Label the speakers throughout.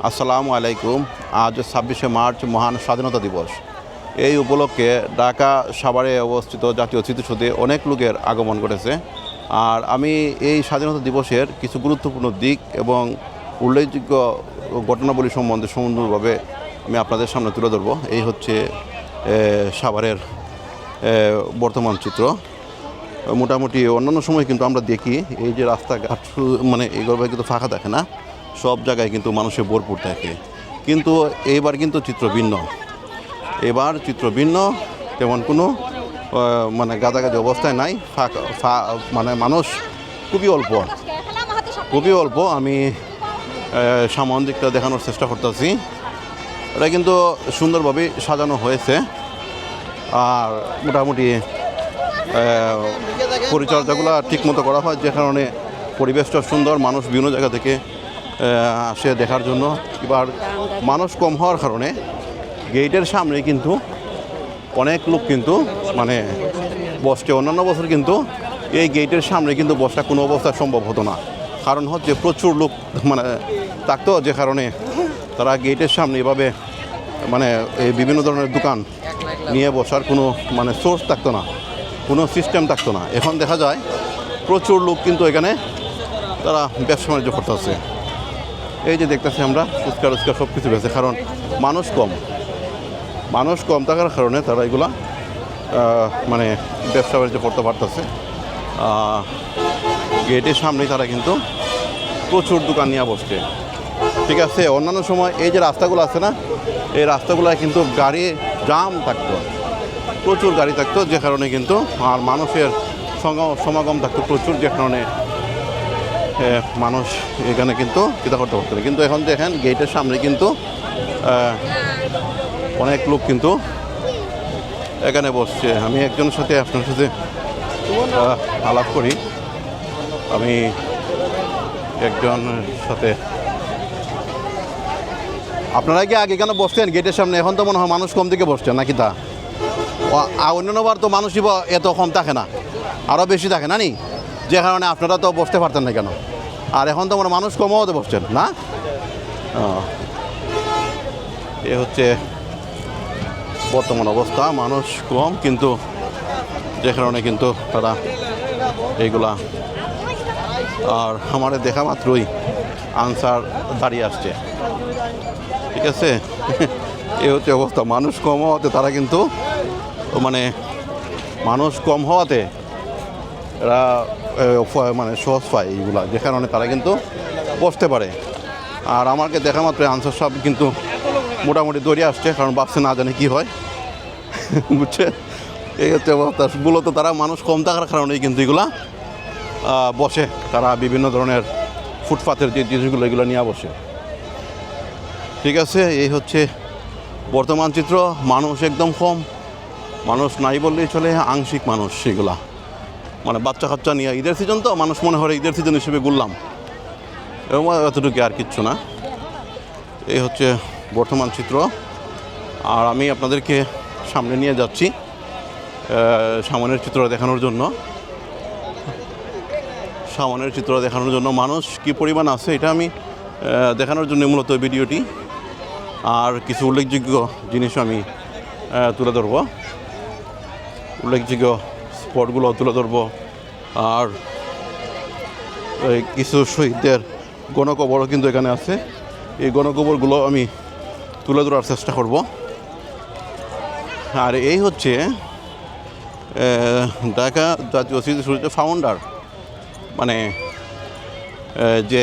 Speaker 1: আসসালামু আলাইকুম। আজ ২৬শে মার্চ মহান স্বাধীনতা দিবস। এই উপলক্ষে ঢাকা সাভারে অবস্থিত জাতীয় স্মৃতিসৌধে অনেক লোকের আগমন ঘটেছে। আর আমি এই স্বাধীনতা দিবসের কিছু গুরুত্বপূর্ণ দিক এবং উল্লেখযোগ্য ঘটনাবলী সম্বন্ধে সুন্দরভাবে আমি আপনাদের সামনে তুলে ধরব। এই হচ্ছে সাভারের বর্তমান চিত্র। মোটামুটি অন্যান্য সময় কিন্তু আমরা দেখি এই যে রাস্তাঘাট মানে এগুলো কিন্তু ফাঁকা থাকে না, সব জায়গায় কিন্তু মানুষের ভরপুর থাকে। কিন্তু এইবার কিন্তু চিত্র ভিন্ন। এবার চিত্র ভিন্ন, তেমন কোনো মানে গাদাগাদি অবস্থায় নাই, মানে মানুষ খুবই অল্প। আমি সামনের দিকটা দেখানোর চেষ্টা করতেছি। এটা কিন্তু সুন্দরভাবে সাজানো হয়েছে। আর মোটামুটি পরিচর্যাগুলো ঠিকমতো করা হয়, যে কারণে পরিবেশটা সুন্দর। মানুষ বিভিন্ন জায়গা থেকে আসে দেখার জন্য। এবার মানুষ কম হওয়ার কারণে গেটের সামনে কিন্তু অনেক লোক কিন্তু মানে বসছে। অন্যান্য বছর কিন্তু এই গেটের সামনে কিন্তু বসা কোনো অবস্থা সম্ভব হতো না, কারণ হচ্ছে প্রচুর লোক মানে থাকতো, যে কারণে তারা গেটের সামনে এভাবে মানে এই বিভিন্ন ধরনের দোকান নিয়ে বসার কোনো মানে সোর্স থাকতো না, কোনো সিস্টেম থাকতো না। এখন দেখা যায় প্রচুর লোক কিন্তু এখানে তারা ব্যবসা বাণিজ্য করতেছে। এই যে দেখতেছি আমরা ফুচকা সব কিছু বেছে, কারণ মানুষ কম থাকার কারণে তারা এগুলা মানে ব্যবসা বাণিজ্য করতে পারতেছে। গেটের সামনেই তারা কিন্তু প্রচুর দোকান নিয়ে বসছে। ঠিক আছে, অন্যান্য সময় এই যে রাস্তাগুলো আছে না, এই রাস্তাগুলোয় কিন্তু গাড়ি জাম থাকতো, প্রচুর গাড়ি থাকতো, যে কারণে কিন্তু আর মানুষের সমাগম থাকতো প্রচুর, যে কারণে মানুষ এখানে কিন্তু চিন্তা করতে পারতো না। কিন্তু এখন দেখেন গেটের সামনে কিন্তু অনেক লোক কিন্তু এখানে বসছে। আমি একজনের সাথে আপনার সাথে আলাপ করি। আমি একজনের সাথে, আপনারা কি আগে কেন বসতেন গেটের সামনে? এখন তো মনে হয় মানুষ কম দিকে বসছেন নাকি? তা অন্যান্যবার তো মানুষই এত কম থাকে না, আরও বেশি থাকে না নি, যে কারণে আপনারা তো বসতে পারতেন না কেন? আর এখন তো মানে মানুষ কমও হতে বসছেন না। এ হচ্ছে বর্তমান অবস্থা, মানুষ কম, কিন্তু যে কারণে কিন্তু তারা এইগুলা। আর আমাদের দেখা মাত্রই আনসার দাঁড়িয়ে আসছে। ঠিক আছে, এই হচ্ছে অবস্থা। মানুষ কম হওয়াতে তারা কিন্তু মানে মানুষ কম হওয়াতে এরা মানে সহজ পায় এইগুলা, যে কারণে তারা কিন্তু বসতে পারে। আর আমাকে দেখা মাত্র আনসার সব কিন্তু মোটামুটি দৌড়িয়ে আসছে, কারণ বাসে না জানে কি হয়, বুঝছে? এই হচ্ছে অবস্থা। মূলত তারা মানুষ কম থাকার কারণেই কিন্তু এগুলা বসে। তারা বিভিন্ন ধরনের ফুটপাতের যে জিনিসগুলো এগুলো নিয়ে বসে। ঠিক আছে, এই হচ্ছে বর্তমান চিত্র। মানুষ একদম কম, মানুষ নাই বললেই চলে, আংশিক মানুষ সেগুলা, মানে বাচ্চা কাচ্চা নিয়ে। ঈদের সিজন তো মানুষ মনে হয় ঈদের সিজন হিসেবে ঘুরলাম, এবং এতটুকু আর কিচ্ছু না। এই হচ্ছে বর্তমান চিত্র। আর আমি আপনাদেরকে সামনে নিয়ে যাচ্ছি সামনের চিত্র দেখানোর জন্য। মানুষ কি পরিমাণ আছে এটা আমি দেখানোর জন্য মূলত ভিডিওটি। আর কিছু উল্লেখযোগ্য জিনিসও আমি তুলে ধরব, উল্লেখযোগ্য স্পটগুলো তুলে ধরব। আর কিছু শহীদদের গণকবরও কিন্তু এখানে আছে, এই গণকবরগুলো আমি তুলে ধরার চেষ্টা করব। আর এই হচ্ছে ঢাকা জাতীয় স্মৃতিসৌধের ফাউন্ডার, মানে যে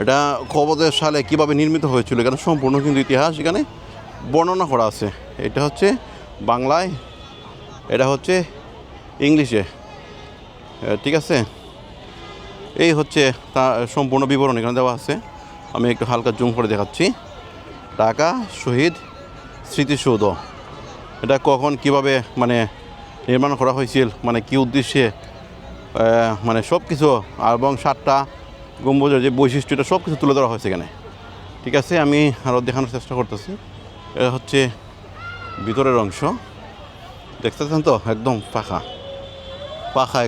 Speaker 1: এটা কত সালে কীভাবে নির্মিত হয়েছিল, এখানে সম্পূর্ণ কিন্তু ইতিহাস এখানে বর্ণনা করা আছে। এটা হচ্ছে বাংলায়, এটা হচ্ছে ইংলিশে। ঠিক আছে, এই হচ্ছে তার সম্পূর্ণ বিবরণ এখানে দেওয়া আছে। আমি একটু হালকা জুম করে দেখাচ্ছি। ঢাকা শহীদ স্মৃতিসৌধ, এটা কখন কিভাবে মানে নির্মাণ করা হয়েছিল, মানে কি উদ্দেশ্যে, মানে সব কিছু, এবং 7টা গম্বুজের যে বৈশিষ্ট্যটা সব কিছু তুলে ধরা হয়েছে এখানে। ঠিক আছে, আমি আরও দেখানোর চেষ্টা করতেছি। এটা হচ্ছে ভিতরের অংশ, দেখতেছেন তো, একদম ফাঁকা,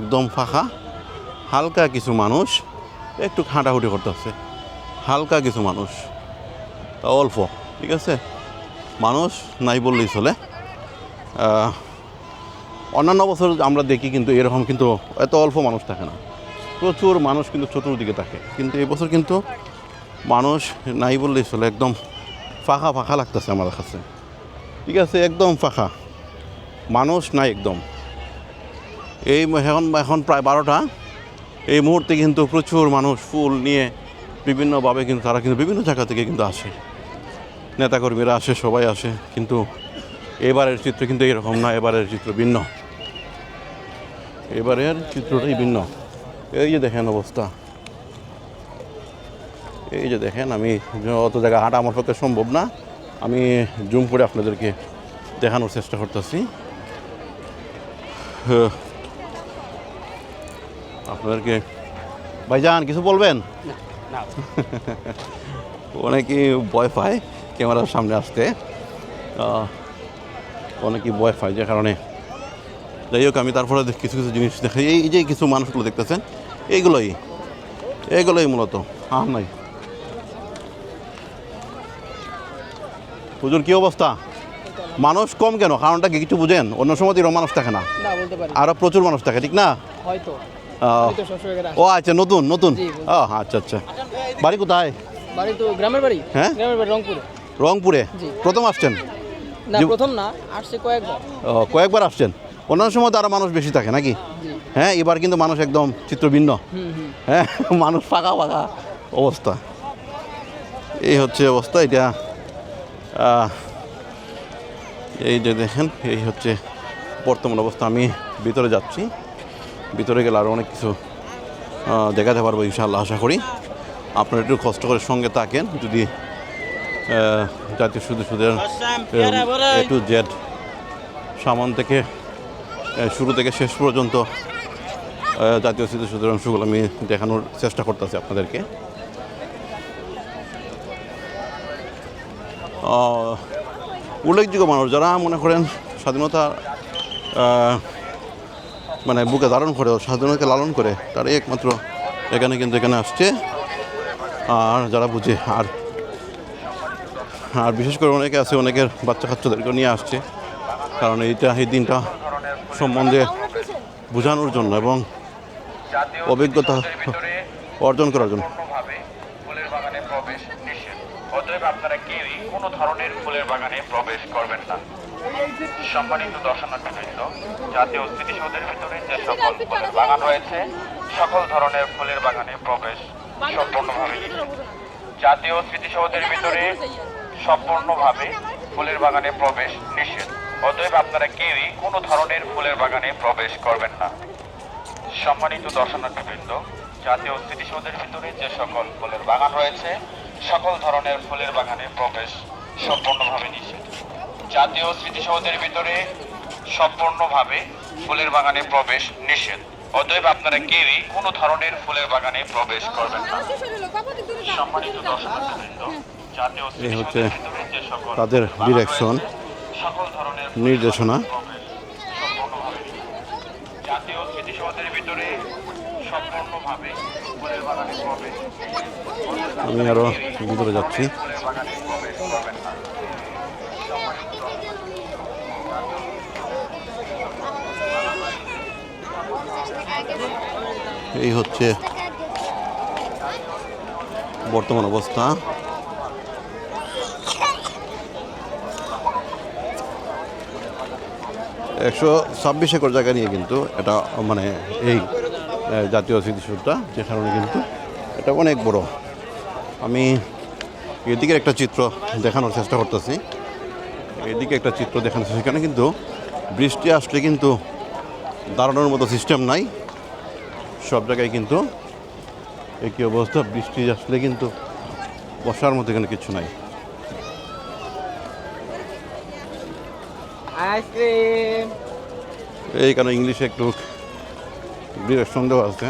Speaker 1: একদম ফাঁকা। হালকা কিছু মানুষ একটু হাঁটাহুটি করতেছে, হালকা কিছু মানুষ, তা অল্প, ঠিক আছে, মানুষ নাই বললেই চলে। অন্যান্য বছর আমরা দেখি কিন্তু এরকম কিন্তু এত অল্প মানুষ থাকে না, প্রচুর মানুষ কিন্তু চতুর্দিকে থাকে, কিন্তু এই বছর কিন্তু মানুষ নাই বললেই চলে, একদম ফাঁকা ফাঁকা লাগতেছে আমার কাছে, ঠিক আছে, একদম ফাঁকা, মানুষ নাই একদম। এই এখন প্রায় 12টা, এই মুহূর্তে কিন্তু প্রচুর মানুষ ফুল নিয়ে বিভিন্নভাবে কিন্তু তারা কিন্তু বিভিন্ন জায়গা থেকে কিন্তু আসে, নেতাকর্মীরা আসে, সবাই আসে, কিন্তু এবারের চিত্র কিন্তু এরকম না, এবারের চিত্র ভিন্ন, এবারের চিত্রটাই ভিন্ন। এই যে দেখেন অবস্থা, এই যে দেখেন, আমি অত জায়গা হাঁটা আমার পক্ষে সম্ভব না, আমি জুম করে আপনাদেরকে দেখানোর চেষ্টা করতেছি। আপনাদেরকে ভাইজান কিছু বলবেন? অনেকেই ভয় পায় ক্যামেরার সামনে আসতে, অনেকেই ভয় পায়, যে কারণে যাই হোক আমি তারপরে কিছু কিছু জিনিস দেখাই। এই যে কিছু মানুষগুলো দেখতেছেন, এইগুলোই মূলত, নাই। হুজুর কি অবস্থা? মানুষ কম কেন, কারণটা কি কিছু বুঝেন? অন্য সময় এরকম মানুষ থাকে না, আরো প্রচুর মানুষ থাকে, ঠিক না? ও আচ্ছা, নতুন ও আচ্ছা আচ্ছা। বাড়ি কোথায়?
Speaker 2: বাড়ি তো গ্রামের বাড়ি।
Speaker 1: হ্যাঁ,
Speaker 2: গ্রামের বাড়ি রংপুরে।
Speaker 1: রংপুরে প্রথম আসছেন?
Speaker 2: না, প্রথম না, আসছে কয়েকবার।
Speaker 1: কয়েকবার আসছেন? অন্যান্য সময় তো আরো মানুষ বেশি থাকে নাকি? হ্যাঁ, এবার কিন্তু মানুষ একদম চিত্র ভিন্ন, হ্যাঁ, মানুষ ফাঁকা ফাঁকা অবস্থা, এই হচ্ছে অবস্থা। এটা এই যে দেখেন, এই হচ্ছে বর্তমান অবস্থা। আমি ভিতরে যাচ্ছি, ভিতরে গেলে আরও অনেক কিছু দেখাতে পারবো ইনশাআল্লাহ, আশা করি। আপনারা একটু কষ্ট করে সঙ্গে থাকেন, যদি জাতীয় সুদের A to Z সামান থেকে শুরু থেকে শেষ পর্যন্ত জাতীয় সুদের অংশগুলো আমি দেখানোর চেষ্টা করতেছি আপনাদেরকে। উল্লেখযোগ্য মানুষ যারা মনে করেন স্বাধীনতা মানে বুকে ধারণ করে, স্বাধীনতাকে লালন করে, তারাই একমাত্র এখানে আসছে, আর যারা বুঝে, আর বিশেষ করে অনেকে আছে, অনেকের বাচ্চা কাচ্চাদেরকে নিয়ে আসছে, কারণ এই দিনটা সম্বন্ধে বোঝানোর জন্য এবং অভিজ্ঞতা অর্জন করার জন্য।
Speaker 3: অতএব আপনারা কেউই কোনো ধরনের ফুলের বাগানে প্রবেশ করবেন না। সম্মানিত দর্শনার্থীবৃন্দ, জাতীয় স্মৃতিসৌধের ভিতরে যে সকল ফুলের বাগান রয়েছে, সকল ধরনের ফুলের বাগানে প্রবেশ সম্পূর্ণভাবে নিষেধ। জাতীয় স্মৃতিসৌধের ভিতরে সম্পূর্ণভাবে ফুলের বাগানে প্রবেশ নিষেধ। অতএব আপনারা কেউই কোনো ধরনের ফুলের বাগানে প্রবেশ করবেন না। সম্মানিত দর্শনার্থীবৃন্দ, জাতীয় স্মৃতিসৌধের ভিতরে যে সকল ফুলের বাগান রয়েছে, সকল ধরনের ফুলের বাগানে প্রবেশ সম্পূর্ণভাবে নিষেধ। জাতীয় স্মৃতিসৌধের ভিতরে সম্পূর্ণভাবে ফুলের বাগানে প্রবেশ নিষেধ। অতএব আপনারা কেউই কোনো ধরনের ফুলের বাগানে প্রবেশ করবেন না। সম্মানিত দর্শনার্থীবৃন্দ, জাতীয়
Speaker 1: হচ্ছে
Speaker 3: স্মৃতিসৌধের ভিতরে যে সকল
Speaker 1: তাদের ডিরেকশন,
Speaker 3: সকল ধরনের
Speaker 1: নির্দেশনা।
Speaker 3: সম্পূর্ণভাবে জাতীয় স্মৃতিসৌধের ভিতরে সম্পূর্ণভাবে ফুলের বাগানে প্রবেশ।
Speaker 1: আমি আরো ভিতরে যাচ্ছি।
Speaker 3: ফুলের বাগানে প্রবেশ করবেন না।
Speaker 1: এই হচ্ছে বর্তমান অবস্থা। 126 একর জায়গা নিয়ে কিন্তু এটা, মানে এই জাতীয় স্মৃতিসৌধটা, যে কারণে কিন্তু এটা অনেক বড়। আমি এদিকে একটা চিত্র দেখানোর চেষ্টা করতেছি, এদিকে একটা চিত্র দেখানো, সেখানে কিন্তু বৃষ্টি আসলে কিন্তু দাঁড়ানোর মতো সিস্টেম নাই, সব জায়গায় কিন্তু একই অবস্থা, বৃষ্টি আসলে কিন্তু বসার মতো এখানে কিছু নাই। এই কারণে ইংলিশে একটু সন্দেহ আছে।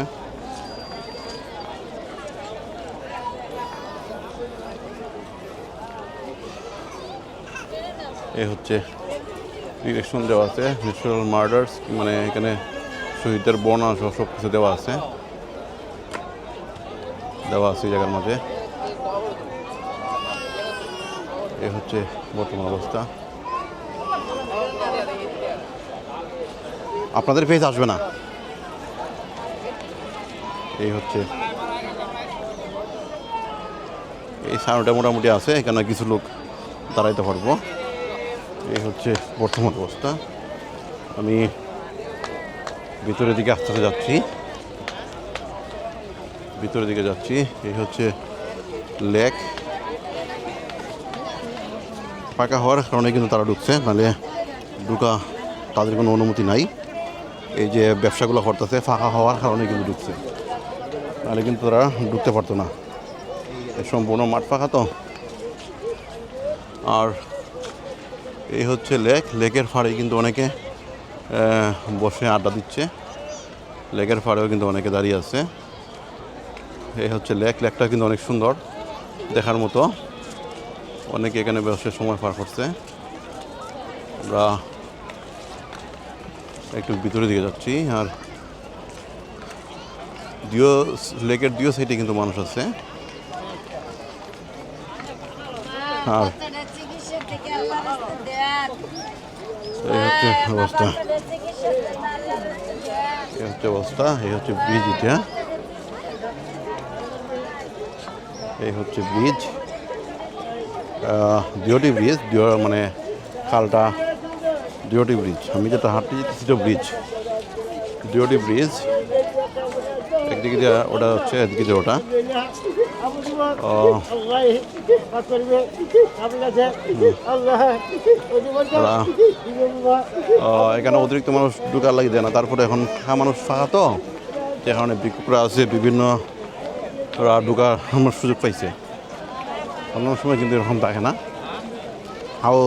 Speaker 1: এ হচ্ছে ডিরেকশন দেওয়া আছে, ন্যাচারাল মার্ডার্স, মানে এখানে শহীদদের বর্ণনা সব কিছু দেওয়া আছে এই জায়গার মাঝে। এই হচ্ছে বর্তমান অবস্থা। আপনাদের পেজ আসবে না, এই হচ্ছে এই সামনেটা মোটামুটি আছে, এখানে কিছু লোক দাঁড়াইতে পারবো। এই হচ্ছে বর্তমান অবস্থা। আমি ভিতরের দিকে আস্তে আস্তে যাচ্ছি, ভিতরের দিকে যাচ্ছি। এই হচ্ছে লেক, ফাঁকা হওয়ার কারণে কিন্তু তারা ঢুকছে, নাহলে ঢুকা তাদের কোনো অনুমতি নাই। এই যে ব্যবসাগুলো করতেছে ফাঁকা হওয়ার কারণে কিন্তু ঢুকছে, নাহলে কিন্তু তারা ঢুকতে পারতো না। সম্পূর্ণ মাঠ ফাঁকা তো। আর এই হচ্ছে লেক, লেকের ফাড়ে কিন্তু অনেকে বসে আড্ডা দিচ্ছে, লেকের ফাড়েও কিন্তু অনেকে দাঁড়িয়ে আছে। এই হচ্ছে লেক, লেকটা কিন্তু অনেক সুন্দর দেখার মতো, অনেকে এখানে বসে সময় পার করছে। আমরা একটু ভিতরের দিকে যাচ্ছি, আর লেকের দুই সাইডে কিন্তু মানুষ আছে। আর এই হচ্ছে অবস্থা, এই হচ্ছে অবস্থা। এই হচ্ছে ব্রিজ, এটা এই হচ্ছে ব্রিজ, ডিওটি ব্রিজ, মানে খালটা ডিওটি ব্রিজ। আমি যেটা হাঁটতে যেতে সেটা ব্রিজ, ডিওটি ব্রিজ। একদিকে দিয়ে ওটা হচ্ছে, একদিকে দিয়ে ওটা। এখানে অতিরিক্ত মানুষ ঢুকার লাগে দেয় না। তারপরে এখন মানুষ ফাঁকা তো, যে কারণে বিক্ষোভরা আছে, বিভিন্ন ঢুকার আমার সুযোগ পাইছে। অন্য সময় কিন্তু এরকম থাকে না, আও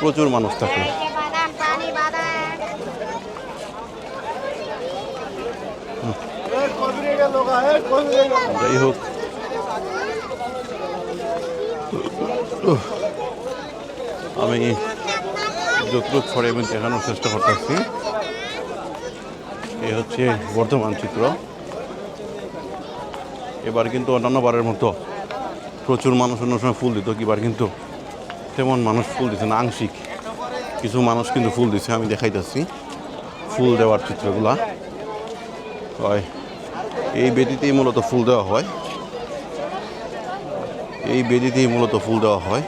Speaker 1: প্রচুর মানুষ থাকে। যাই হোক, আমি যতটুকু ছড়ে আমি দেখানোর চেষ্টা করতেছি। এই হচ্ছে বর্তমান চিত্র। এবার কিন্তু অন্যান্য বারের মতো প্রচুর মানুষ অন্য সময় ফুল দিত, এবার কিন্তু তেমন মানুষ ফুল দিচ্ছে না, আংশিক কিছু মানুষ কিন্তু ফুল দিচ্ছে। আমি দেখাইতেছি ফুল দেওয়ার চিত্রগুলা। হয় এই বেদিতেই মূলত ফুল দেওয়া হয়, এই বেদিতেই মূলত ফুল দেওয়া হয়।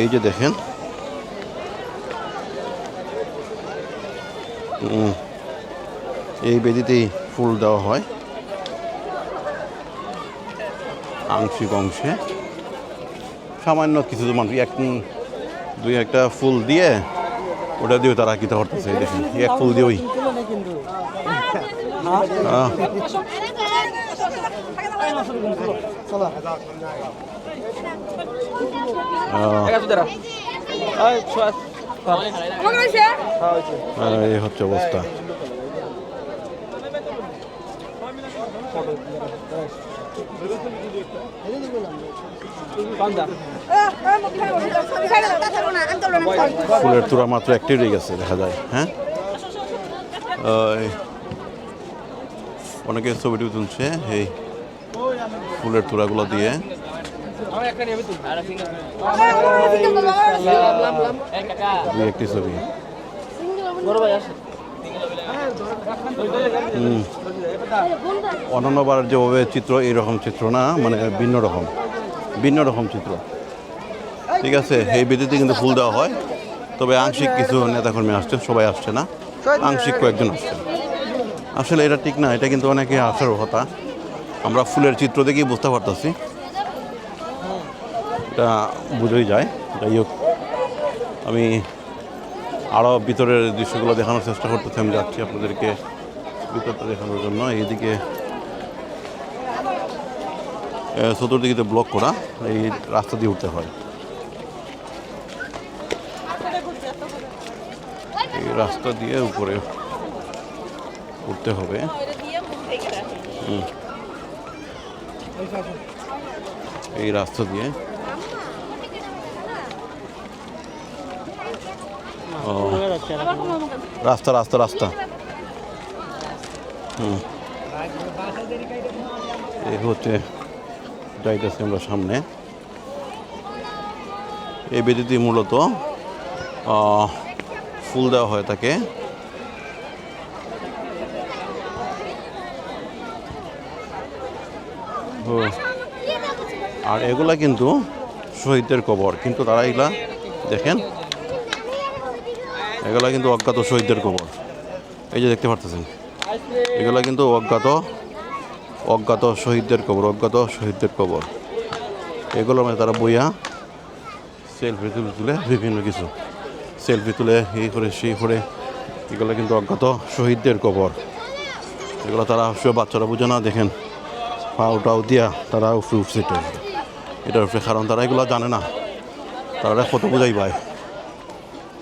Speaker 1: এই যে দেখেন, এই বেদিতেই ফুল দেওয়া হয় আংশিক অংশে। সামান্য কিছু মানুষ দুই একটা ফুল দিয়ে ওটা দিয়ে তারা কিতা করতেছে। এই দেখেন, এক ফুল দিয়ে ওই এই হচ্ছে অবস্থা। ফুলের তোড়া মাত্র একটাই রয়ে গেছে দেখা যায়। হ্যাঁ, অনেকে ছবি তুলছে এই ফুলের তোড়াগুলো দিয়ে। একটি ছবি অন্যান্যবার যেভাবে চিত্র এইরকম চিত্র না, মানে ভিন্ন রকম চিত্র। ঠিক আছে, এই বেদিতে কিন্তু ফুল দেওয়া হয়, তবে আংশিক কিছু নেতাকর্মী আসছে, সবাই আসছে না, আংশিক কয়েকজন আসছে। আসলে এটা ঠিক না, এটা কিন্তু অনেকে আসার কথা। আমরা ফুলের চিত্র দেখেই বুঝতে পারতেছি, এটা বুঝেই যায়। যাই হোক, আমি আরও ভিতরের দৃশ্যগুলো দেখানোর চেষ্টা করতেছি। আমি যাচ্ছি আপনাদেরকে ভিতরটা দেখানোর জন্য। এইদিকে চতুর্দিকে ব্লক করা, এই রাস্তা দিয়ে উঠতে হয়। এই রাস্তা দিয়ে উপরে উঠতে হবে। এই রাস্তা দিয়ে রাস্তা রাস্তা রাস্তা এই হচ্ছে যাইতেছি আমরা সামনে। এই বেদিতে মূলত ফুল দেওয়া হয় থাকে। আর এগুলা কিন্তু শহীদদের কবর, কিন্তু তারা এগুলা দেখেন, এগুলা কিন্তু অজ্ঞাত শহীদদের কবর। এই যে দেখতে পারতেছেন, এগুলা কিন্তু অজ্ঞাত শহীদদের কবর, অজ্ঞাত শহীদদের কবর। এগুলোর মধ্যে তারা বইয়া সেলফি তুলে বিভিন্ন কিছু সেলফি তুলে এই করে সেই করে, এগুলো কিন্তু অজ্ঞাত শহীদদের কবর। এগুলো তারা বাচ্চারা বুঝে না, দেখেন পাউটাও দিয়া তারা উপরে উঠছে এটার উপরে, কারণ তারা এগুলো জানে না, তারা কত বোঝাই পায়,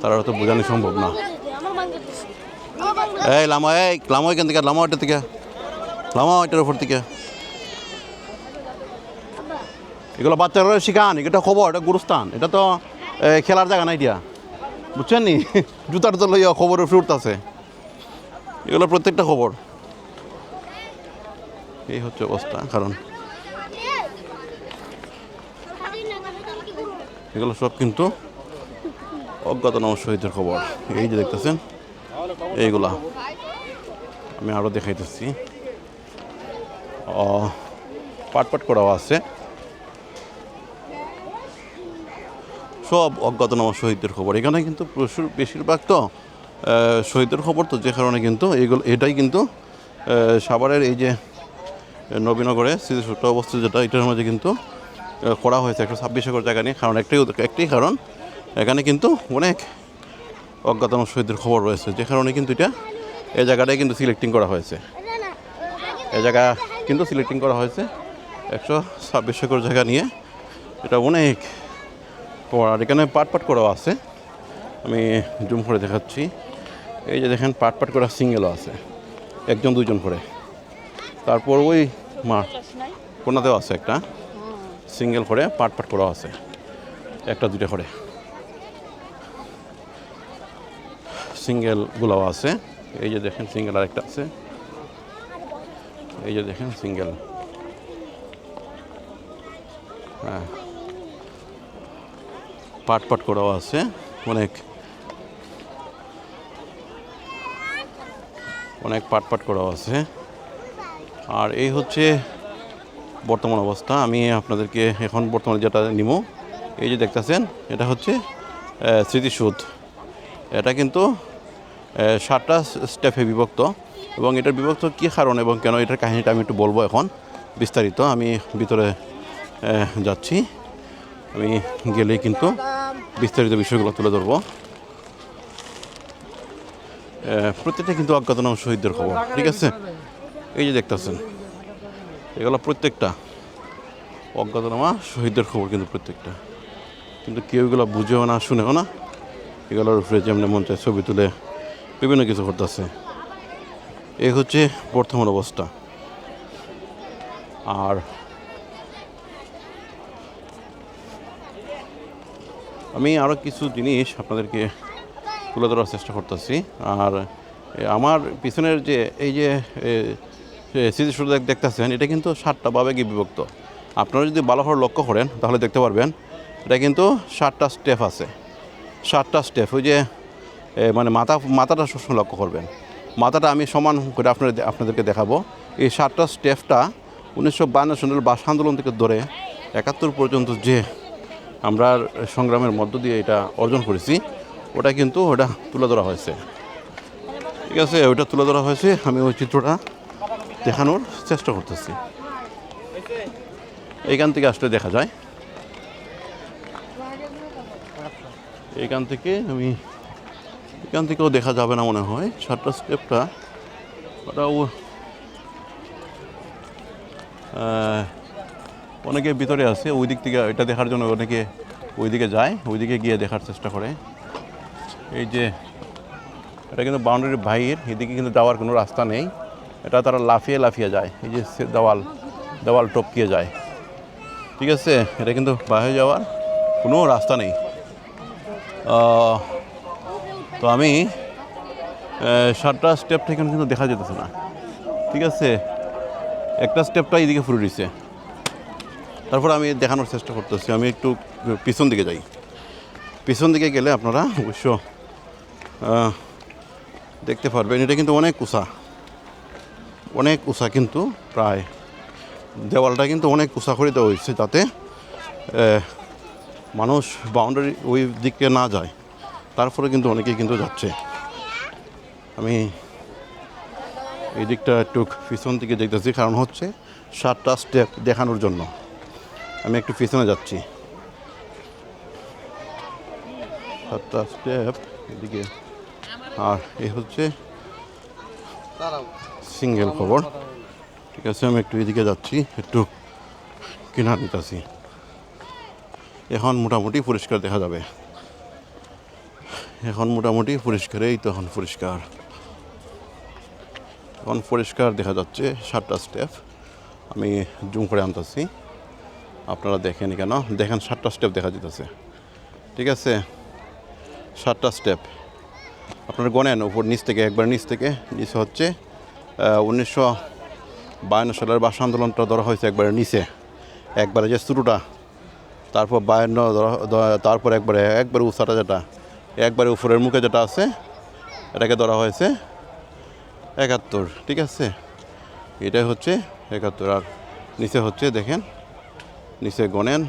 Speaker 1: তারা তো বোঝানো সম্ভব না। লামা এখান থেকে, লামা ওইটা থেকে, লামা ওইটার উপর থেকে। এগুলো বাচ্চারা শিখান, এটা খবর, এটা গুরুস্থান, এটা তো খেলার জায়গা নাই দিয়া, বুঝছেন নি? জুতার তো লইয়া খবরের উপরে উঠতেছে, এগুলো প্রত্যেকটা খবর। এই হচ্ছে অবস্থা, কারণ এগুলো সব কিন্তু অজ্ঞাতনামা শহীদের খবর। এই যে দেখতেছেন এইগুলা, আমি আরও দেখাইতেছি, পাট করাও আছে, সব অজ্ঞাতনামা শহীদদের খবর। এখানে কিন্তু বেশিরভাগ তো শহীদের খবর, তো যে কারণে কিন্তু এটাই কিন্তু সাভারের এই যে নবীনগরে স্মৃতিসৌধ অবস্থিত যেটা, এটার মধ্যে কিন্তু করা হয়েছে 126 একর জায়গা নিয়ে। কারণ একটাই কারণ, এখানে কিন্তু অনেক অজ্ঞাতনামা শহীদদের খবর রয়েছে, যে কারণে কিন্তু এই জায়গাটাই কিন্তু সিলেক্টিং করা হয়েছে। এই জায়গা কিন্তু সিলেক্টিং করা হয়েছে 126 একর জায়গা নিয়ে, এটা অনেক। আর এখানে পাট করাও আছে, আমি জুম করে দেখাচ্ছি। এই যে দেখেন পাট করা সিঙ্গেলও আছে, 1-2 করে। তারপর ওই কোনাতেও আছে একটা সিঙ্গেল করে পাট করাও আছে, 1-2 করে সিঙ্গেলগুলোও আছে। এই যে দেখেন সিঙ্গেল আরেকটা আছে, এই যে দেখেন সিঙ্গেল। হ্যাঁ, পাট করাও আছে অনেক পাট করাও আছে। আর এই হচ্ছে বর্তমান অবস্থা। আমি আপনাদেরকে এখন বর্তমানে যেটা নিব, এই যে দেখতেছেন, এটা হচ্ছে স্মৃতিসৌধ। এটা কিন্তু 7টা স্টেপে বিভক্ত, এবং এটার বিভক্ত কী কারণ এবং কেন, এটার কাহিনিটা আমি একটু বলবো এখন বিস্তারিত। আমি ভিতরে যাচ্ছি, আমি গেলেই কিন্তু বিস্তারিত বিষয়গুলো তুলে ধরবো। প্রত্যেকটা কিন্তু অজ্ঞাতনামা শহীদদের খবর, ঠিক আছে? এই যে দেখতেছেন, এগুলো প্রত্যেকটা অজ্ঞাতনামা শহীদদের খবর, কিন্তু প্রত্যেকটা, কিন্তু কেউ এগুলো বুঝেও না, শুনেও না। এগুলোর উপরে যেমন মন চায় ছবি তুলে বিভিন্ন কিছু করতেছে। এই হচ্ছে বর্তমান অবস্থা। আর আমি আরও কিছু জিনিস আপনাদেরকে তুলে ধরার চেষ্টা করতেছি। আর আমার পিছনের যে এই যে স্মৃতিসৌধ দেখতেছেন, এটা কিন্তু 7টা ভাগে বিভক্ত। আপনারা যদি ভালো করে লক্ষ্য করেন তাহলে দেখতে পারবেন, এটা কিন্তু 7টা স্টেপ আছে, 7টা স্টেপ। ওই যে মানে মাথাটা সবসময় লক্ষ্য করবেন, মাথাটা আমি সমান করে আপনাদেরকে দেখাবো। এই 7টা স্টেপটা 1952 সনের ভাষা আন্দোলন থেকে ধরে 71 পর্যন্ত যে আমরা সংগ্রামের মধ্য দিয়ে এটা অর্জন করেছি, ওটা তুলে ধরা হয়েছে, ঠিক আছে? ওইটা তুলে ধরা হয়েছে, আমি ওই চিত্রটা দেখানোর চেষ্টা করতেছি। এইখান থেকে আসলে দেখা যায়, এখান থেকেও দেখা যাবে না মনে হয়। 7টা স্টেপটা ওটাও অনেকে ভিতরে আছে, ওই দিক থেকে এটা দেখার জন্য অনেকে ওইদিকে যায়, ওইদিকে গিয়ে দেখার চেষ্টা করে। এই যে এটা কিন্তু বাউন্ডারির বাইরে, এদিকে কিন্তু যাওয়ার কোনো রাস্তা নেই, এটা তারা লাফিয়ে যায়, এই যে দেওয়াল টপকিয়ে যায়, ঠিক আছে? এটা কিন্তু বাইরে যাওয়ার কোনো রাস্তা নেই। তো আমি 7টা স্টেপটা এখানে কিন্তু দেখা যেতেছে না, ঠিক আছে? একটা স্টেপটা এইদিকে ফুরে দিছে। তারপর আমি দেখানোর চেষ্টা করতেছি, আমি একটু পিছন দিকে যাই। পিছন দিকে গেলে আপনারা অবশ্য দেখতে পারবেন এটা কিন্তু অনেক উঁচা কিন্তু প্রায় দেওয়ালটা কিন্তু অনেক উঁচা করে দেওয়া হয়েছে যাতে মানুষ বাউন্ডারি ওই দিকে না যায়, তারপরে কিন্তু অনেকেই কিন্তু যাচ্ছে। আমি এই দিকটা একটু পিছন দিকে দেখতেছি, কারণ হচ্ছে 7টা স্টেপ দেখানোর জন্য আমি একটু পিছনে যাচ্ছি। 7টা স্টেপ এদিকে, আর এই হচ্ছে সিঙ্গেল খবর। ঠিক আছে, আমি একটু এদিকে যাচ্ছি, একটু কিনার নিতেছি। এখন মোটামুটি পরিষ্কার দেখা যাবে, এখন মোটামুটি পরিষ্কার, এই তো এখন পরিষ্কার দেখা যাচ্ছে 7টা স্টেপ। আমি জুম করে আনতেছি, আপনারা দেখেন কেন, দেখেন 7টা স্টেপ দেখা যেতেছে। ঠিক আছে, 7টা স্টেপ আপনারা গণেন উপর নিচ থেকে, একবার নিচ থেকে নিচে হচ্ছে 1952 সালের ভাষা আন্দোলনটা ধরা হয়েছে একবারে নিচে, একবারে যে শুরুটা, তারপর 52, তারপর একবারে উঁচাটা যেটা, একবারে উপরের মুখে যেটা আছে এটাকে ধরা হয়েছে 71। ঠিক আছে, এটাই হচ্ছে 71। আর নিচে হচ্ছে দেখেন, নিচে গণেন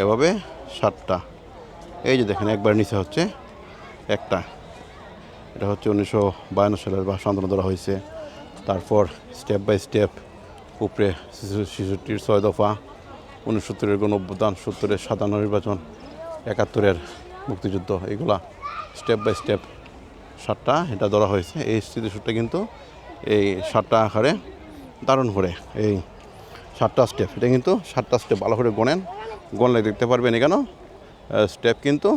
Speaker 1: এভাবে 7টা, এই যে দেখেন একবার নিচে হচ্ছে একটা, এটা হচ্ছে 1952 সালের ভাষা আন্দোলন ধরা হয়েছে। তারপর স্টেপ বাই স্টেপ উপরে 66-র 6 দফা, 69-এর গণঅভ্যুত্থান, 70-এর সাধারণ নির্বাচন, 71-এর মুক্তিযুদ্ধ, এগুলা স্টেপ বাই স্টেপ 7টা এটা ধরা হয়েছে। এই স্মৃতিসূরটা কিন্তু এই 7টা আকারে ধারণ করে, এই 7টা স্টেপ, এটা কিন্তু 7টা স্টেপ ভালো করে গণলে দেখতে পারবেন। এখানে স্টেপ কিন্তু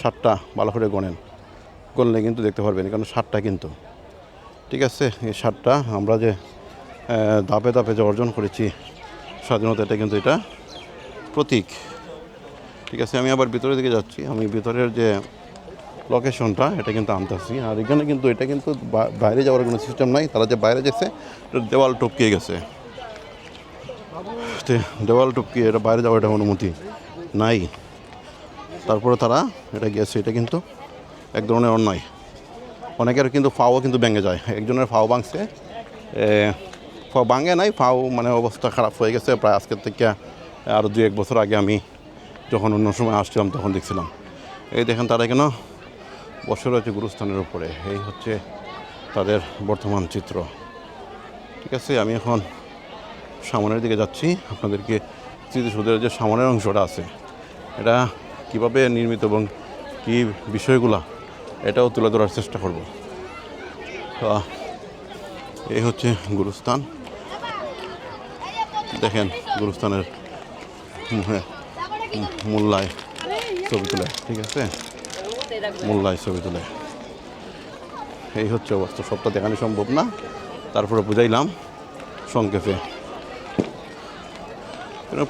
Speaker 1: 7টা ভালো করে গণলে কিন্তু দেখতে পারবেন, এখানে 7টা কিন্তু। ঠিক আছে, এই 7টা আমরা যে ধাপে ধাপে যে অর্জন করেছি স্বাধীনতা, এটা কিন্তু এটা প্রতীক। ঠিক আছে, আমি আবার ভিতরের দিকে যাচ্ছি, আমি ভিতরের যে লোকেশনটা এটা কিন্তু আনতেছি। আর এখানে কিন্তু এটা কিন্তু বাইরে যাওয়ার কোনো সিস্টেম নাই, তারা যে বাইরে গেছে দেওয়াল টপকিয়ে গেছে, দেওয়াল টপকিয়ে এটা বাইরে যাওয়ার এটা অনুমতি নাই। তারপরে তারা এটা গেছে, এটা কিন্তু এক ধরনের অন্যায়। অনেকের কিন্তু ফাও কিন্তু ভেঙে যায়, একজনের ফাও ভাঙছে, ফাও ভাঙে নাই, ফাও মানে অবস্থা খারাপ হয়ে গেছে প্রায় আজকের থেকে আরও 2-1 বছর আগে আমি যখন অন্য সময় আসছিলাম তখন দেখছিলাম। এই দেখেন তারা কেন বসে রয়েছে গুরুস্থানের উপরে, এই হচ্ছে তাদের বর্তমান চিত্র। ঠিক আছে, আমি এখন সামনের দিকে যাচ্ছি, আপনাদেরকে স্মৃতিসৌধের যে সামনের অংশটা আছে এটা কিভাবে নির্মিত এবং কী বিষয়গুলা এটাও তুলে ধরার চেষ্টা করব। তো এই হচ্ছে গুরুস্থান, দেখেন গুরুস্থানের মোল্লায় ছবি তুলে। ঠিক আছে, মোল্লায় ছবি তুলে, এই হচ্ছে অবস্থা। সবটা দেখানো সম্ভব না, তারপরে বুঝাইলাম সংক্ষেপে।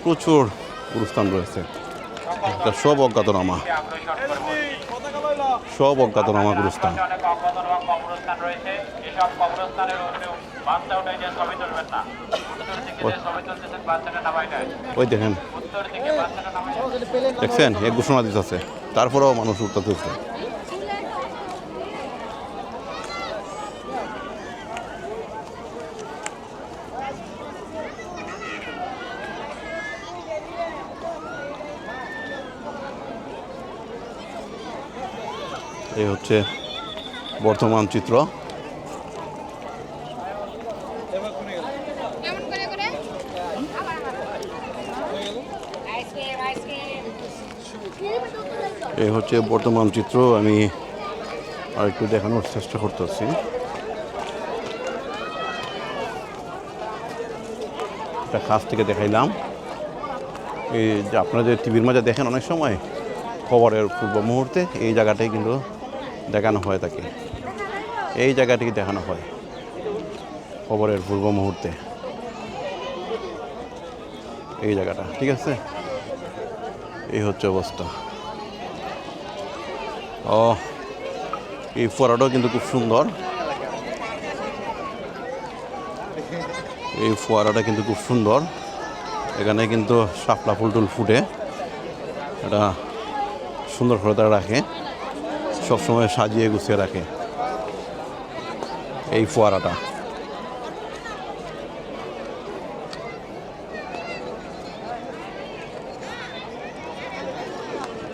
Speaker 1: প্রচুর গুরুস্থান রয়েছে, সব অজ্ঞাতনামা গুরুস্থান। ওই দেখেন, দেখছেন এক ঘোষণা দিতেছে, তারপরেও মানুষ উঠতেছে। এই হচ্ছে বর্তমান চিত্র। এই হচ্ছে বর্তমান চিত্র, আমি আর একটু দেখানোর চেষ্টা করতেছি। এটা কাছ থেকে দেখাইলাম। এই যে আপনারা যে টিভির মাঝে দেখেন অনেক সময় খবরের পূর্ব মুহূর্তে, এই জায়গাটাই কিন্তু দেখানো হয় থাকে, এই জায়গাটি দেখানো হয় খবরের পূর্ব মুহূর্তে, এই জায়গাটা। ঠিক আছে, এই হচ্ছে অবস্থা। এই ফোয়ারাটাও কিন্তু খুব সুন্দর, এই ফোয়ারাটা কিন্তু খুব সুন্দর। এখানে কিন্তু শাপলা ফুল টুল ফুটে, এটা সুন্দর করে তারা রাখে, সবসময় সাজিয়ে গুছিয়ে রাখে এই ফোয়ারাটা।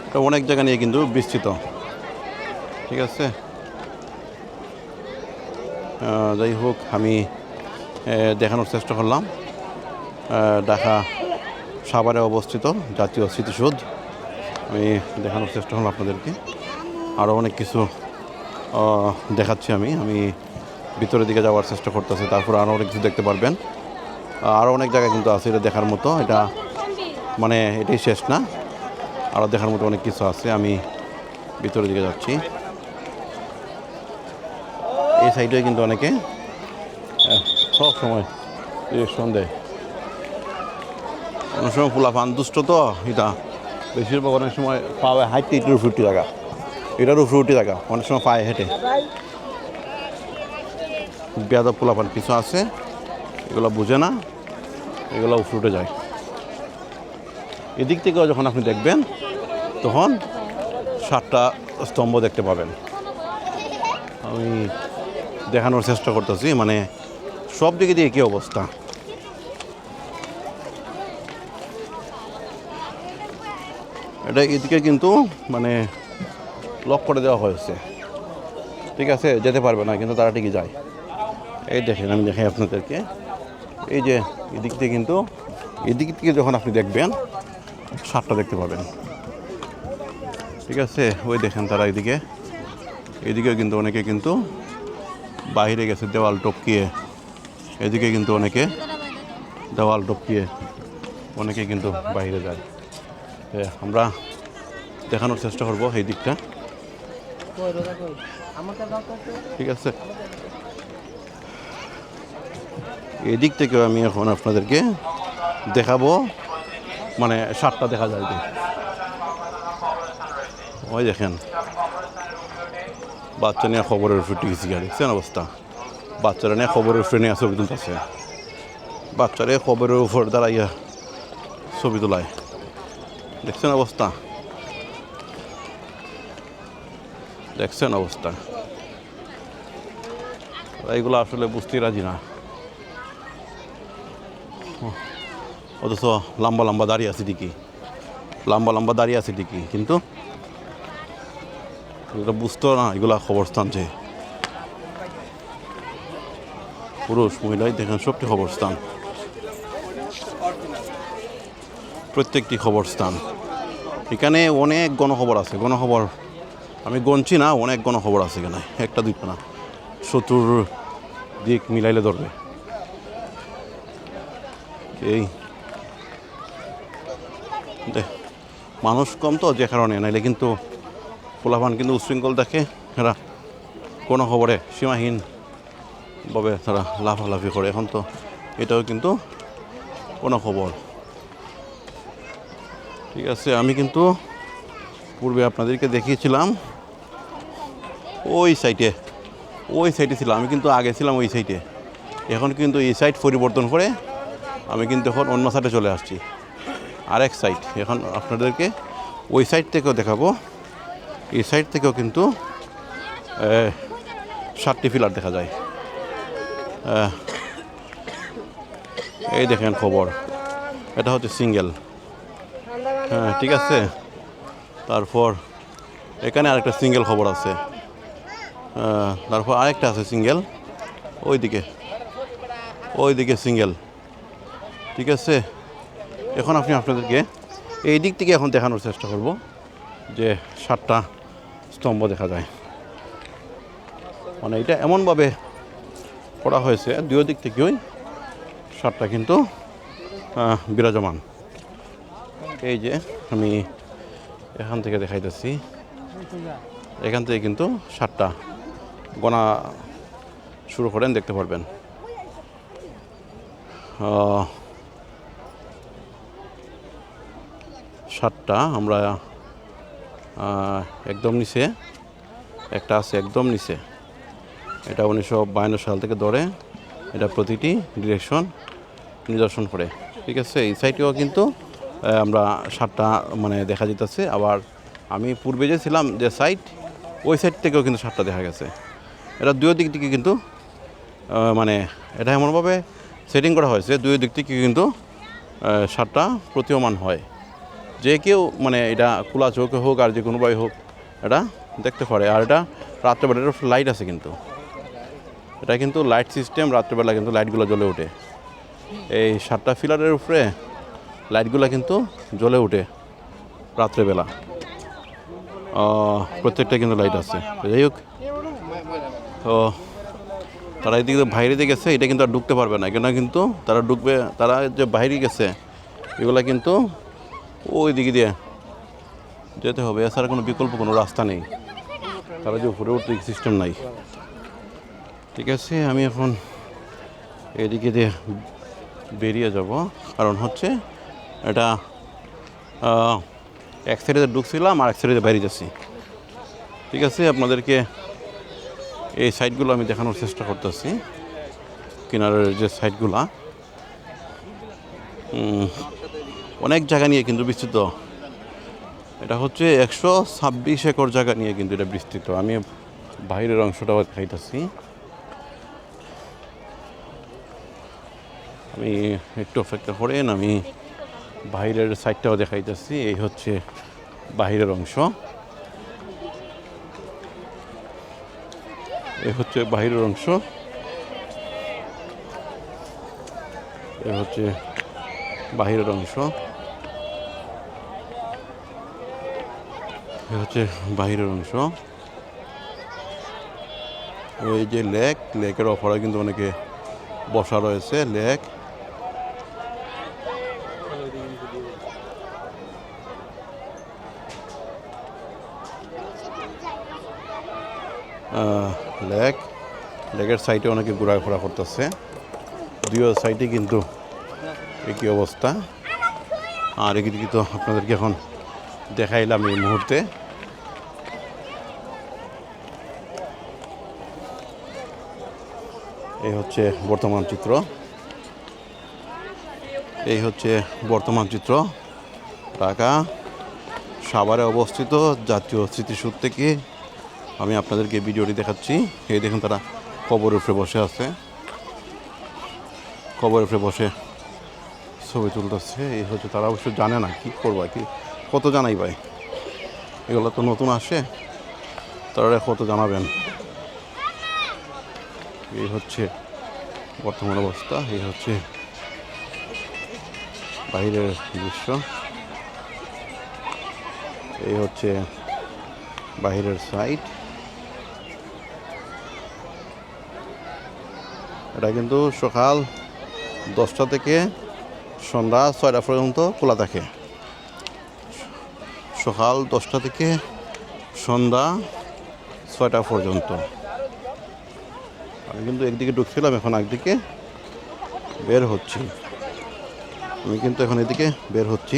Speaker 1: এটা অনেক জায়গা নিয়ে কিন্তু বিস্তৃত, ঠিক আছে। যাই হোক, আমি দেখানোর চেষ্টা করলাম ঢাকা সাভারে অবস্থিত জাতীয় স্মৃতিসৌধ। আমি দেখানোর চেষ্টা করলাম আপনাদেরকে। আরও অনেক কিছু দেখাচ্ছি আমি ভিতরের দিকে যাওয়ার চেষ্টা করতেছি, তারপর আরও অনেক কিছু দেখতে পারবেন। আরও অনেক জায়গায় কিন্তু আছে এটা দেখার মতো। এটা মানে এটাই শেষ না, আরও দেখার মতো অনেক কিছু আছে। আমি ভিতরের দিকে যাচ্ছি। এই সাইডে কিন্তু অনেকে সব সময় রিয়েকশন দেয়। অনেক সময় ফুলাফান দুষ্ট তো, এটা বেশিরভাগ অনেক সময় পাওয়া হাইটে এটার উপরে উঠে থাকা, এটার উপরে উঠে থাকা, অনেক সময় পায়ে হেঁটে। বেয়াদব ফুলাফান কিছু আছে, এগুলো বুঝে না, এগুলো উপরে উঠে যায়। এদিক থেকেও যখন আপনি দেখবেন তখন 7টা স্তম্ভ দেখতে পাবেন। আমি দেখানোর চেষ্টা করতেছি, মানে সব দিকে দিয়ে কী অবস্থা। এটা এদিকে কিন্তু মানে লক করে দেওয়া হয়েছে, ঠিক আছে, যেতে পারবে না, কিন্তু তারা ঠিকই যায়। এই দেখেন, আমি দেখাই আপনাদেরকে, এই যে এদিক থেকে কিন্তু এদিক থেকে যখন আপনি দেখবেন 7টা দেখতে পাবেন, ঠিক আছে। ওই দেখেন তারা এদিকেও কিন্তু অনেকে কিন্তু বাইরে গেছে দেওয়াল টপকিয়ে, এদিকে কিন্তু অনেকে দেওয়াল টপকিয়ে অনেকে কিন্তু বাইরে যায়। আমরা দেখানোর চেষ্টা করবো এই দিকটা, ঠিক আছে। এদিক থেকেও আমি এখন আপনাদেরকে দেখাবো, মানে 7টা দেখা যায়। ওই দেখেন বাচ্চা নিয়ে খবরের উপরে টিকেছি, দেখছেন অবস্থা। বাচ্চারা নিয়ে খবরের উপরে নিয়ে ছবি তুলতেছে, বাচ্চারা খবরের উপর দাঁড়াইয়া ছবি তোলায়, দেখছেন অবস্থা, দেখছেন অবস্থা। এইগুলো আসলে বুঝতে রাজি না, অথচ লম্বা লম্বা দাঁড়িয়ে আছে ঠিকই, কিন্তু এগুলো বুঝতো না এগুলা খবরস্থান। যে পুরুষ মহিলাই দেখেন সবটি খবরস্থান, প্রত্যেকটি খবরস্থান। এখানে অনেক গণখবর আছে, গণখবর আমি গণছি না, অনেক গণখবর আছে এখানে, একটা দুইটা না, দিক মিলাইলে ধরবে। এই মানুষ কম তো, যে কারণে নাইলে কিন্তু পোলাপান কিন্তু উশৃঙ্খল দেখে, এরা কোনো খবরে সীমাহীনভাবে তারা লাফালাফি করে। এখন তো এটাও কিন্তু কোনো খবর, ঠিক আছে। আমি কিন্তু পূর্বে আপনাদেরকে দেখিয়েছিলাম ওই সাইডে ছিলাম, আমি কিন্তু আগে ছিলাম ওই সাইডে। এখন কিন্তু এই সাইড পরিবর্তন করে আমি কিন্তু এখন অন্য সাইডে চলে আসছি, আরেক সাইড। এখন আপনাদেরকে ওই সাইড থেকেও দেখাবো, এই সাইড থেকেও কিন্তু 7টি পিলার দেখা যায়। এই দেখেন খবর, এটা হচ্ছে সিঙ্গেল, হ্যাঁ ঠিক আছে। তারপর এখানে আরেকটা সিঙ্গেল খবর আছে, তারপর আরেকটা আছে সিঙ্গেল, ওইদিকে সিঙ্গেল, ঠিক আছে। এখন আপনাদেরকে এই দিক থেকে এখন দেখানোর চেষ্টা করব যে 7টা স্তম্ভ দেখা যায়। মানে এটা এমনভাবে করা হয়েছে দুই দিক থেকেই 7টা কিন্তু বিরাজমান। এই যে আমি এখান থেকে দেখাইতেছি, এখান থেকে কিন্তু 7টা গোনা শুরু করেন, দেখতে পারবেন। 7টা আমরা একদম নিচে একটা আছে, একদম নিচে, এটা 1952 সাল থেকে ধরে এটা প্রতিটি ডিরেকশন নিদর্শন করে, ঠিক আছে। এই সাইডেও কিন্তু আমরা 7টা মানে দেখা যেতেছে, আবার আমি পূর্বে যে ছিলাম যে সাইড, ওই সাইড থেকেও কিন্তু সাপটা দেখা গেছে। এটা দুই দিক থেকে কিন্তু মানে এটা এমনভাবে সেটিং করা হয়েছে, দুই দিক থেকে কিন্তু সাপটা প্রতীয়মান হয়। যে কেউ মানে এটা খোলা চোখে হোক আর যে কোনোভাবে হোক এটা দেখতে পারে। আর এটা রাত্রেবেলা এটা লাইট আছে, কিন্তু এটা কিন্তু লাইট সিস্টেম, রাত্রেবেলা কিন্তু লাইটগুলো জ্বলে ওঠে। এই সাতটা ফিলারের উপরে লাইটগুলো কিন্তু জ্বলে ওঠে রাত্রেবেলা, প্রত্যেকটা কিন্তু লাইট আছে। যাই হোক, তো তারা এদিকে বাইরে দিয়ে গেছে, এটা কিন্তু আর ঢুকতে পারবে না, কেন কিন্তু তারা ঢুকবে, তারা যে বাইরে গেছে এগুলা কিন্তু ওই দিকে দিয়ে যেতে হবে, এছাড়া কোনো বিকল্প কোনো রাস্তা নেই, তারা যে উপরে উঠতে সিস্টেম নাই। ঠিক আছে, আমি এখন এদিকে দিয়ে বেরিয়ে যাব, কারণ হচ্ছে এটা এক সাইডে ঢুকছিলাম আর এক সাইডে বাইরে যাচ্ছি। ঠিক আছে, আপনাদেরকে এই সাইডগুলো আমি দেখানোর চেষ্টা করতেছি, কিনারের যে সাইডগুলা অনেক জায়গা নিয়ে কিন্তু বিস্তৃত। এটা হচ্ছে 126 একর জায়গা নিয়ে কিন্তু এটা বিস্তৃত। আমি বাইরের অংশটাও দেখাইতেছি, আমি একটু অপেক্ষা করেন, আমি বাইরের সাইডটাও দেখাইতেছি। এই হচ্ছে বাইরের অংশ, এই হচ্ছে বাইরের অংশ, এই হচ্ছে বাইরের অংশ, এই হচ্ছে বাইরের অংশ। ওই যে লেকের অফারে কিন্তু অনেকে বসা রয়েছে। লেক লেকের সাইডে অনেকে ঘোরাফেরা করতেছে, দুই সাইডে কিন্তু একই অবস্থা। আর এদিকে তো আপনাদেরকে এখন দেখাইলাম এই মুহূর্তে। এই হচ্ছে বর্তমান চিত্র, এই হচ্ছে বর্তমান চিত্র ঢাকা সাভারে অবস্থিত জাতীয় স্মৃতিসৌধ থেকে আমি আপনাদেরকে ভিডিওটি দেখাচ্ছি। এই দেখুন, তারা কবরের উপরে বসে আছে, কবরের উপরে বসে ছবি তুলতেছে। এই হচ্ছে, তারা অবশ্য জানে না কি করবা, কি কত জানাই ভাই, এগুলো তো নতুন আসে, তারা কত জানাবেন। এই হচ্ছে বর্তমান অবস্থা, এই হচ্ছে বাইরের দৃশ্য, এই হচ্ছে বাইরের সাইড। এটা কিন্তু সকাল 10টা থেকে সন্ধ্যা 6টা পর্যন্ত খোলা থাকে, সকাল 10টা থেকে সন্ধ্যা 6টা পর্যন্ত। আমি কিন্তু একদিকে ঢুকছিলাম, এখন একদিকে বের হচ্ছি। আমি কিন্তু এখন এদিকে বের হচ্ছি।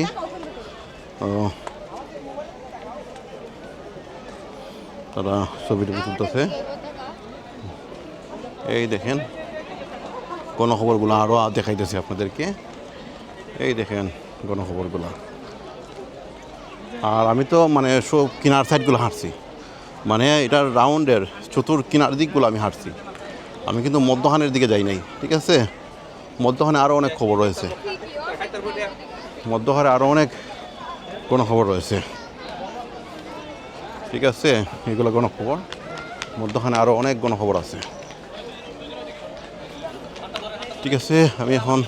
Speaker 1: তারা ছবিটা তুলতেছে। এই দেখেন গণখবরগুলো আরও দেখাইতেছি আপনাদেরকে, এই দেখেন গণখবরগুলো। আর আমি তো মানে সব কিনার সাইডগুলো হাঁটছি, মানে এটার রাউন্ডের চতুর কিনার দিকগুলো আমি হাঁটছি, আমি কিন্তু মধ্যখানের দিকে যাই নাই। ঠিক আছে, মধ্যখানে আরও অনেক খবর রয়েছে, মধ্যখানে আরও অনেক গণখবর রয়েছে। ঠিক আছে, এগুলো গণখবর, মধ্যখানে আরও অনেক গণখবর আছে। ঠিক আছে, আমি এখন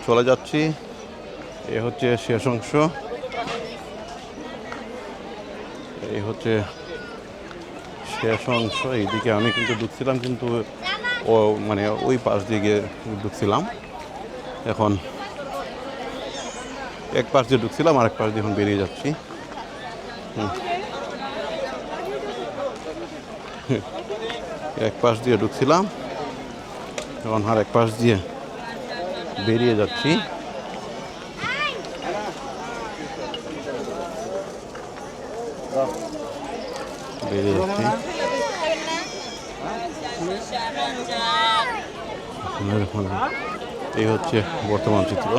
Speaker 1: চলে যাচ্ছি। এ হচ্ছে শেষ অংশ, এই হচ্ছে শেষ অংশ। এইদিকে আমি কিন্তু ঢুকছিলাম, কিন্তু ও মানে ওই পাশ দিকে ঢুকছিলাম, এখন এক পাশ দিয়ে ঢুকছিলাম আর এক পাশ দিয়ে এখন বেরিয়ে যাচ্ছি। এক পাশ দিয়ে ঢুকছিলাম, এখন আর এক পাশ দিয়ে বেরিয়ে যাচ্ছি। বেরিয়ে যাচ্ছি। এই হচ্ছে বর্তমান চিত্র।